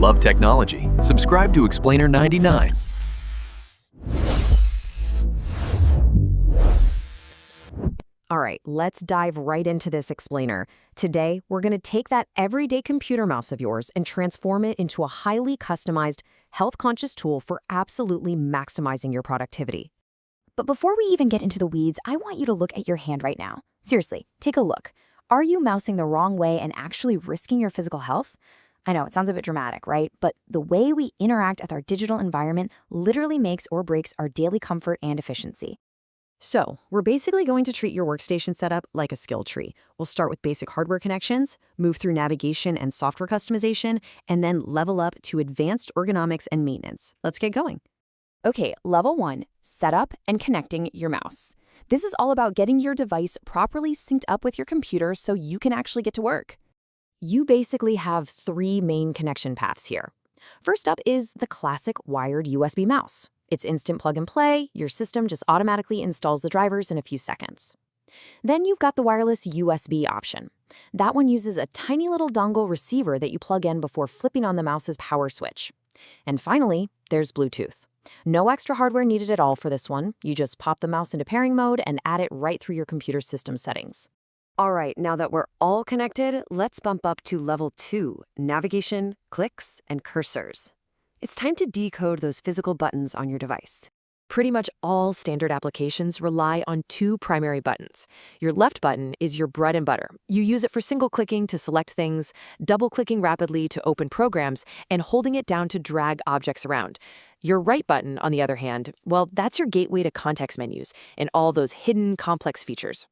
Love technology? Subscribe to Explainer 99. All right, let's dive right into this explainer. Today, we're going to take that everyday computer mouse of yours and transform it into a highly customized, health-conscious tool for absolutely maximizing your productivity. But before we even get into the weeds, I want you to look at your hand right now. Seriously, take a look. Are you mousing the wrong way and actually risking your physical health? I know, it sounds a bit dramatic, right? But the way we interact with our digital environment literally makes or breaks our daily comfort and efficiency. So, we're basically going to treat your workstation setup like a skill tree. We'll start with basic hardware connections, move through navigation and software customization, and then level up to advanced ergonomics and maintenance. Let's get going. Okay, level 1, setup and connecting your mouse. This is all about getting your device properly synced up with your computer so you can actually get to work. You basically have 3 main connection paths here. First up is the classic wired USB mouse. It's instant plug and play. Your system just automatically installs the drivers in a few seconds. Then you've got the wireless USB option. That one uses a tiny little dongle receiver that you plug in before flipping on the mouse's power switch. And finally, there's Bluetooth. No extra hardware needed at all for this one. You just pop the mouse into pairing mode and add it right through your computer system settings. All right, now that we're all connected, let's bump up to level 2, navigation, clicks, and cursors. It's time to decode those physical buttons on your device. Pretty much all standard applications rely on 2 primary buttons. Your left button is your bread and butter. You use it for single-clicking to select things, double-clicking rapidly to open programs, and holding it down to drag objects around. Your right button, on the other hand, well, that's your gateway to context menus and all those hidden, complex features.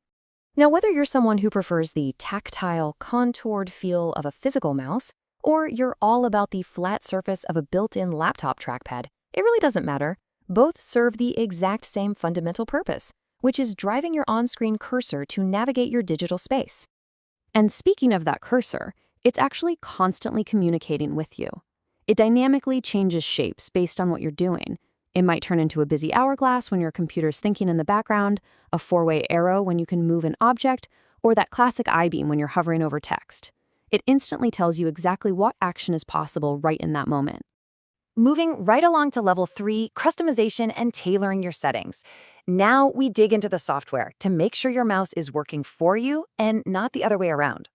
Now, whether you're someone who prefers the tactile, contoured feel of a physical mouse, or you're all about the flat surface of a built-in laptop trackpad, it really doesn't matter. Both serve the exact same fundamental purpose, which is driving your on-screen cursor to navigate your digital space. And speaking of that cursor, it's actually constantly communicating with you. It dynamically changes shapes based on what you're doing. It might turn into a busy hourglass when your computer's thinking in the background, a 4-way arrow when you can move an object, or that classic I-beam when you're hovering over text. It instantly tells you exactly what action is possible right in that moment. Moving right along to level 3, customization and tailoring your settings. Now we dig into the software to make sure your mouse is working for you and not the other way around.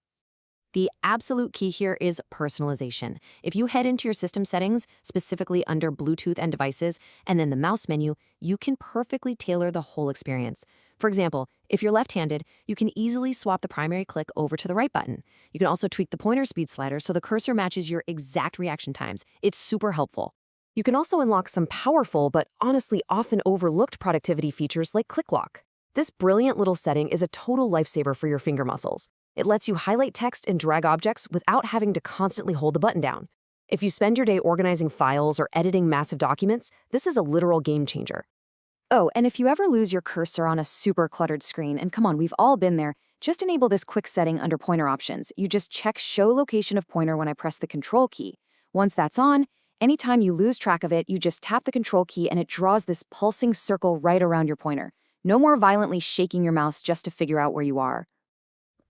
The absolute key here is personalization. If you head into your system settings, specifically under Bluetooth and devices, and then the mouse menu, you can perfectly tailor the whole experience. For example, if you're left-handed, you can easily swap the primary click over to the right button. You can also tweak the pointer speed slider so the cursor matches your exact reaction times. It's super helpful. You can also unlock some powerful but honestly often overlooked productivity features like click lock. This brilliant little setting is a total lifesaver for your finger muscles. It lets you highlight text and drag objects without having to constantly hold the button down. If you spend your day organizing files or editing massive documents, this is a literal game changer. Oh, and if you ever lose your cursor on a super cluttered screen, and come on, we've all been there, just enable this quick setting under pointer options. You just check Show Location of Pointer when I press the Control key. Once that's on, anytime you lose track of it, you just tap the Control key and it draws this pulsing circle right around your pointer. No more violently shaking your mouse just to figure out where you are.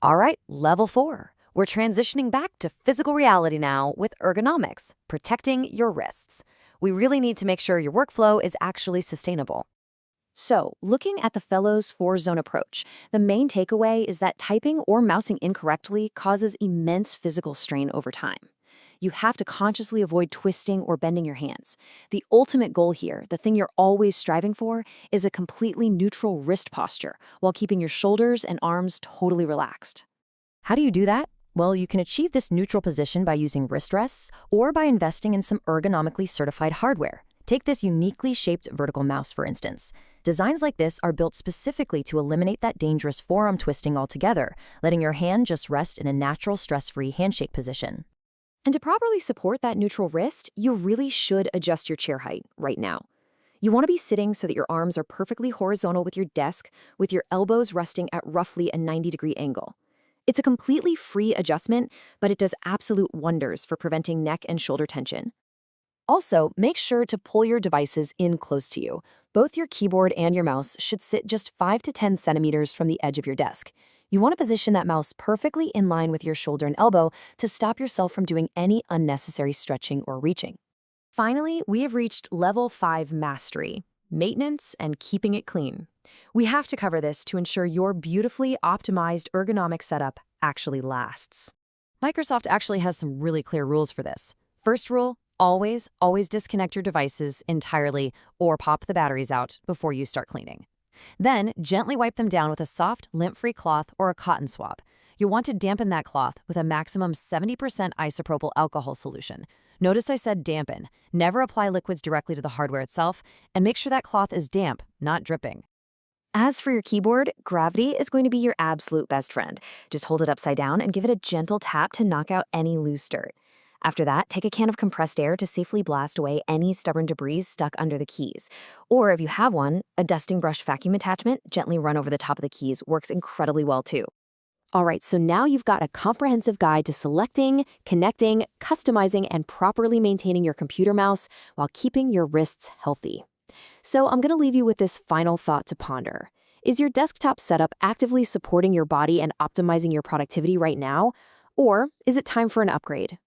All right, level 4. We're transitioning back to physical reality now with ergonomics, protecting your wrists. We really need to make sure your workflow is actually sustainable. So, looking at the Fellows 4-zone approach, the main takeaway is that typing or mousing incorrectly causes immense physical strain over time. You have to consciously avoid twisting or bending your hands. The ultimate goal here, the thing you're always striving for, is a completely neutral wrist posture while keeping your shoulders and arms totally relaxed. How do you do that? Well, you can achieve this neutral position by using wrist rests or by investing in some ergonomically certified hardware. Take this uniquely shaped vertical mouse, for instance. Designs like this are built specifically to eliminate that dangerous forearm twisting altogether, letting your hand just rest in a natural, stress-free handshake position. And to properly support that neutral wrist, you really should adjust your chair height right now. You want to be sitting so that your arms are perfectly horizontal with your desk, with your elbows resting at roughly a 90-degree angle. It's a completely free adjustment, but it does absolute wonders for preventing neck and shoulder tension. Also, make sure to pull your devices in close to you. Both your keyboard and your mouse should sit just 5 to 10 centimeters from the edge of your desk. You want to position that mouse perfectly in line with your shoulder and elbow to stop yourself from doing any unnecessary stretching or reaching. Finally, we have reached level 5 mastery, maintenance and keeping it clean. We have to cover this to ensure your beautifully optimized ergonomic setup actually lasts. Microsoft actually has some really clear rules for this. First rule, always disconnect your devices entirely or pop the batteries out before you start cleaning. Then, gently wipe them down with a soft, lint-free cloth or a cotton swab. You'll want to dampen that cloth with a maximum 70% isopropyl alcohol solution. Notice I said dampen. Never apply liquids directly to the hardware itself, and make sure that cloth is damp, not dripping. As for your keyboard, gravity is going to be your absolute best friend. Just hold it upside down and give it a gentle tap to knock out any loose dirt. After that, take a can of compressed air to safely blast away any stubborn debris stuck under the keys. Or if you have one, a dusting brush vacuum attachment gently run over the top of the keys works incredibly well too. All right, so now you've got a comprehensive guide to selecting, connecting, customizing, and properly maintaining your computer mouse while keeping your wrists healthy. So I'm going to leave you with this final thought to ponder. Is your desktop setup actively supporting your body and optimizing your productivity right now? Or is it time for an upgrade?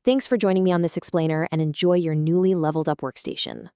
Thanks for joining me on this explainer and enjoy your newly leveled up workstation.